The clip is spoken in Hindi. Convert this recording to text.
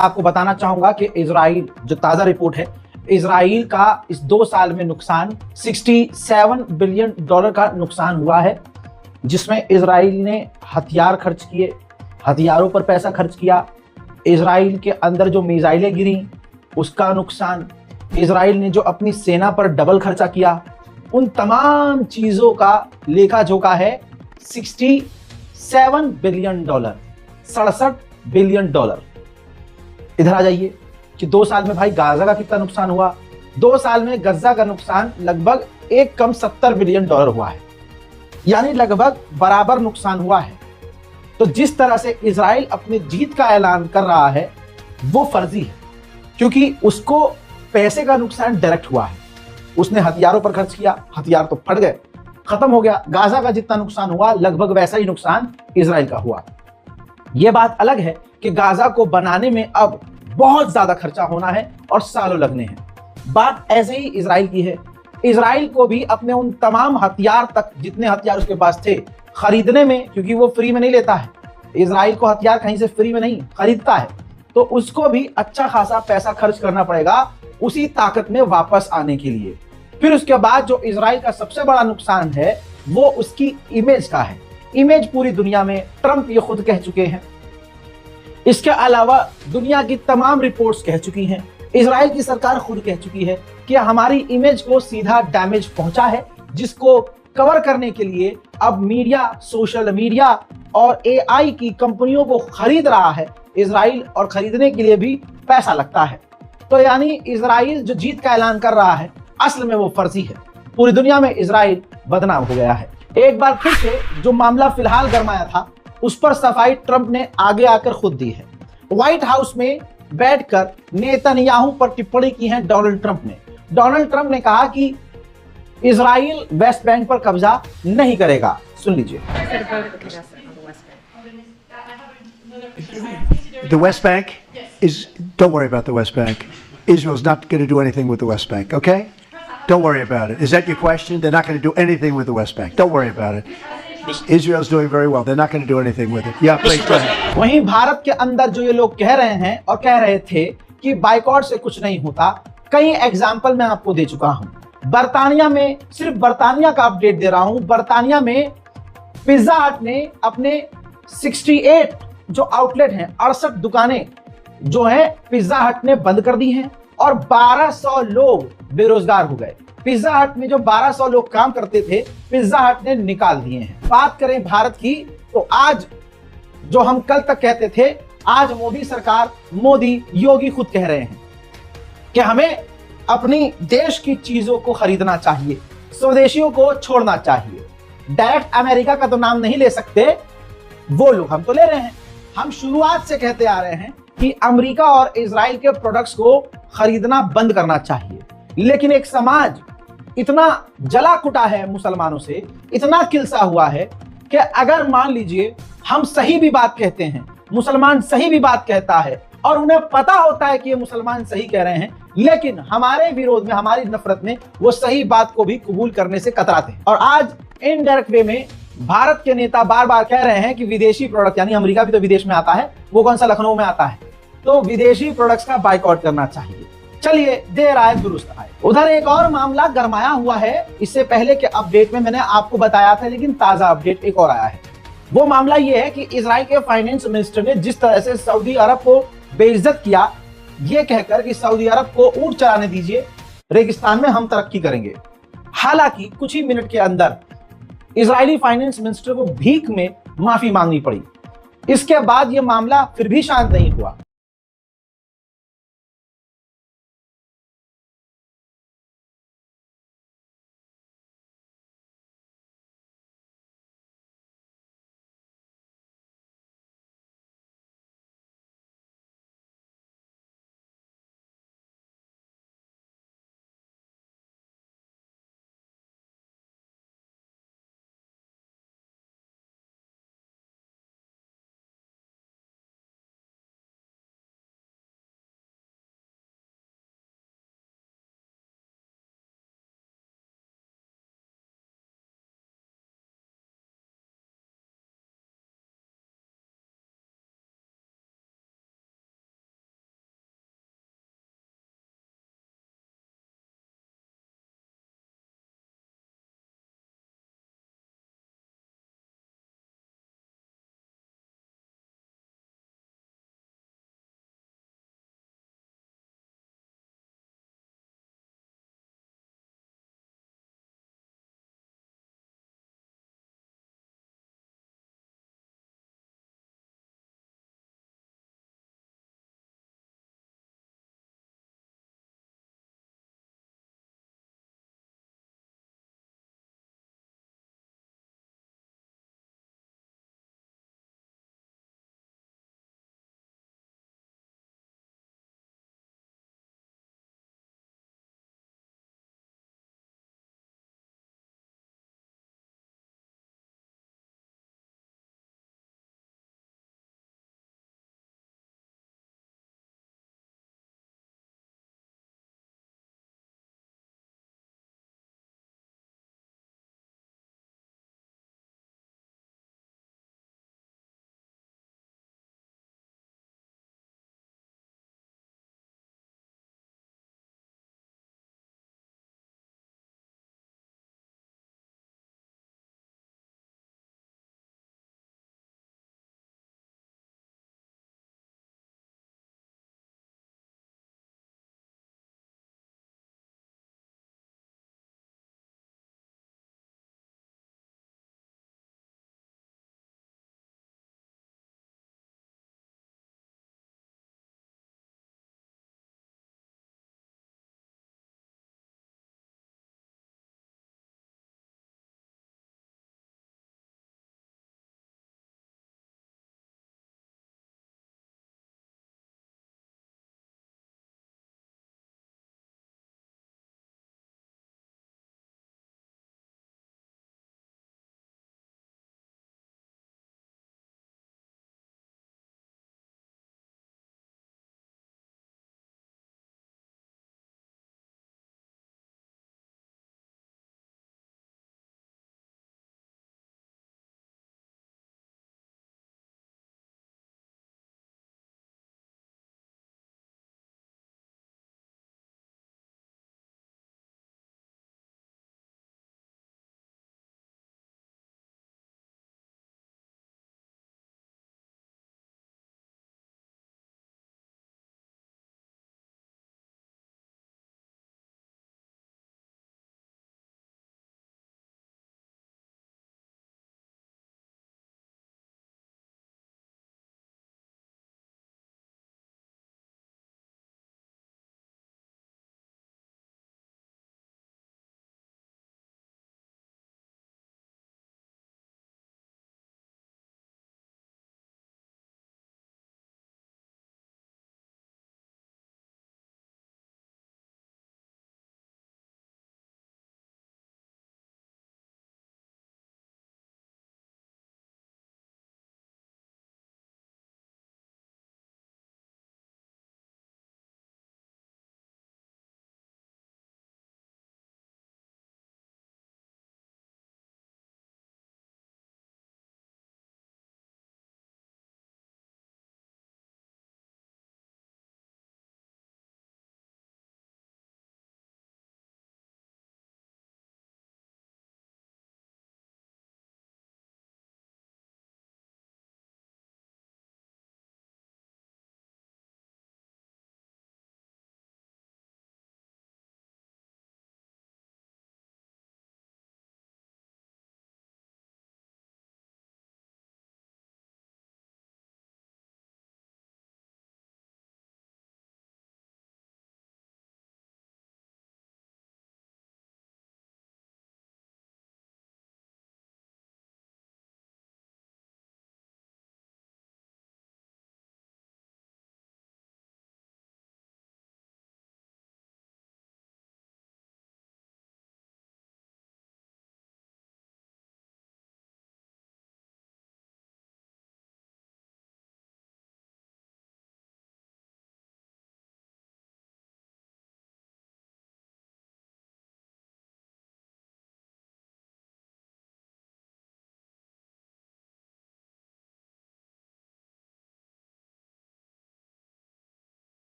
आपको बताना चाहूंगा कि इजराइल, जो ताजा रिपोर्ट है, इजराइल का इस 2 साल में नुकसान $67 बिलियन का नुकसान हुआ है, जिसमें इजराइल ने हथियार खर्च किए, हथियारों पर पैसा खर्च किया, इजराइल के अंदर जो मिसाइलें गिरी उसका नुकसान, इजराइल ने जो अपनी सेना पर डबल खर्चा किया, उन तमाम चीजों का लेखा जोखा है $67 बिलियन, $67 बिलियन। इधर आ जाइए कि 2 साल में भाई गाजा का कितना नुकसान हुआ। 2 साल में गजा का नुकसान लगभग 70 बिलियन डॉलर हुआ है, यानी लगभग बराबर नुकसान हुआ है। तो जिस तरह से इजराइल अपनी जीत का ऐलान कर रहा है वो फर्जी है, क्योंकि उसको पैसे का नुकसान डायरेक्ट हुआ है। उसने हथियारों पर खर्च किया, हथियार तो फट गए, खत्म हो गया। गाजा का जितना नुकसान हुआ लगभग वैसा ही नुकसान इजराइल का हुआ। यह बात अलग है कि गाजा को बनाने में अब बहुत ज्यादा खर्चा होना है और सालों लगने हैं। बात ऐसे ही इजराइल की है। इजराइल को भी अपने उन तमाम हथियार तक, जितने हथियार उसके पास थे, खरीदने में, क्योंकि वो फ्री में नहीं लेता है, इजराइल को हथियार कहीं से फ्री में नहीं खरीदता है, तो उसको भी अच्छा खासा पैसा खर्च करना पड़ेगा उसी ताकत में वापस आने के लिए। फिर उसके बाद जो इजराइल का सबसे बड़ा नुकसान है वो उसकी इमेज का है। इमेज पूरी दुनिया में, ट्रंप ये खुद कह चुके हैं, इसके अलावा दुनिया की तमाम रिपोर्ट्स कह चुकी हैं, इजराइल की सरकार खुद कह चुकी है कि हमारी इमेज को सीधा डैमेज पहुंचा है, जिसको कवर करने के लिए अब मीडिया, सोशल मीडिया और एआई की कंपनियों को खरीद रहा है इजराइल, और खरीदने के लिए भी पैसा लगता है। तो यानी इजराइल जो जीत का ऐलान कर रहा है असल में वो फर्जी है। पूरी दुनिया में इजराइल बदनाम हो गया है। एक बार फिर से जो मामला फिलहाल गरमाया था उस पर सफाई ट्रंप ने आगे आकर खुद दी है। व्हाइट हाउस में बैठकर नेतन्याहू पर टिप्पणी की है डोनाल्ड ट्रंप ने। डोनाल्ड ट्रंप ने कहा कि इजराइल वेस्ट बैंक पर कब्जा नहीं करेगा। सुन लीजिए। The West Bank is, don't worry about the West Bank. Israel's not going to do anything with the West Bank, okay? Don't worry about it. Is that your question? They're not going to do anything with the West Bank. Don't worry about it. Israel's doing very well. They're not going to do anything with it. Yeah, please go ahead. वहीं भारत के अंदर जो ये लोग कह रहे हैं और कह रहे थे कि बाइकॉट से कुछ नहीं होता, कई एग्जाम्पल मैं आपको दे चुका हूं। बर्तानिया में, सिर्फ बर्तानिया का अपडेट दे रहा हूं, बर्तानिया में पिज्जा हट ने अपने 68 जो आउटलेट हैं, 68 दुकानें जो हैं पिज्जा हट ने बंद कर दी हैं और 1200 लोग बेरोजगार हो गए। पिज्जा हट में जो 1200 लोग काम करते थे, पिज्जा हट ने निकाल दिए हैं। बात करें भारत की, तो आज जो हम कल तक कहते थे, आज मोदी सरकार, मोदी, योगी खुद कह रहे हैं कि हमें अपनी देश की चीजों को खरीदना चाहिए, स्वदेशियों को छोड़ना चाहिए। डायरेक्ट अमेरिका का तो नाम नहीं ले सकते, वो लोग हम तो ले रहे हैं। हम शुरुआत से कहते आ रहे हैं कि अमेरिका और इजराइल के प्रोडक्ट्स को खरीदना बंद करना चाहिए, लेकिन एक समाज इतना जला कुटा है मुसलमानों से, इतना किलसा हुआ है कि अगर मान लीजिए हम सही भी बात कहते हैं, मुसलमान सही भी बात कहता है और उन्हें पता होता है कि ये मुसलमान सही कह रहे हैं, लेकिन हमारे विरोध में, हमारी नफरत में वो सही बात को भी कबूल करने से कतराते हैं। और आज इनडायरेक्ट वे में भारत के नेता बार बार कह रहे हैं कि विदेशी प्रोडक्ट, यानी अमेरिका भी तो विदेश में आता है, वो कौन सा लखनऊ में आता है, तो विदेशी प्रोडक्ट्स का बाइकआउट करना चाहिए। चलिए, देर आए दुरुस्त आए। उधर एक और मामला गरमाया हुआ है। इससे पहले के अपडेट में मैंने आपको बताया था, लेकिन ताजा अपडेट एक और आया है। वो मामला ये है कि इजराइल के फाइनेंस मिनिस्टर ने जिस तरह से सऊदी अरब को बेइज्जत किया, ये कहकर कि सऊदी अरब को ऊंट चराने दीजिए, रेगिस्तान में हम तरक्की करेंगे। हालांकि कुछ ही मिनट के अंदर इजरायली फाइनेंस मिनिस्टर को भीख में माफी मांगनी पड़ी। इसके बाद यह मामला फिर भी शांत नहीं हुआ।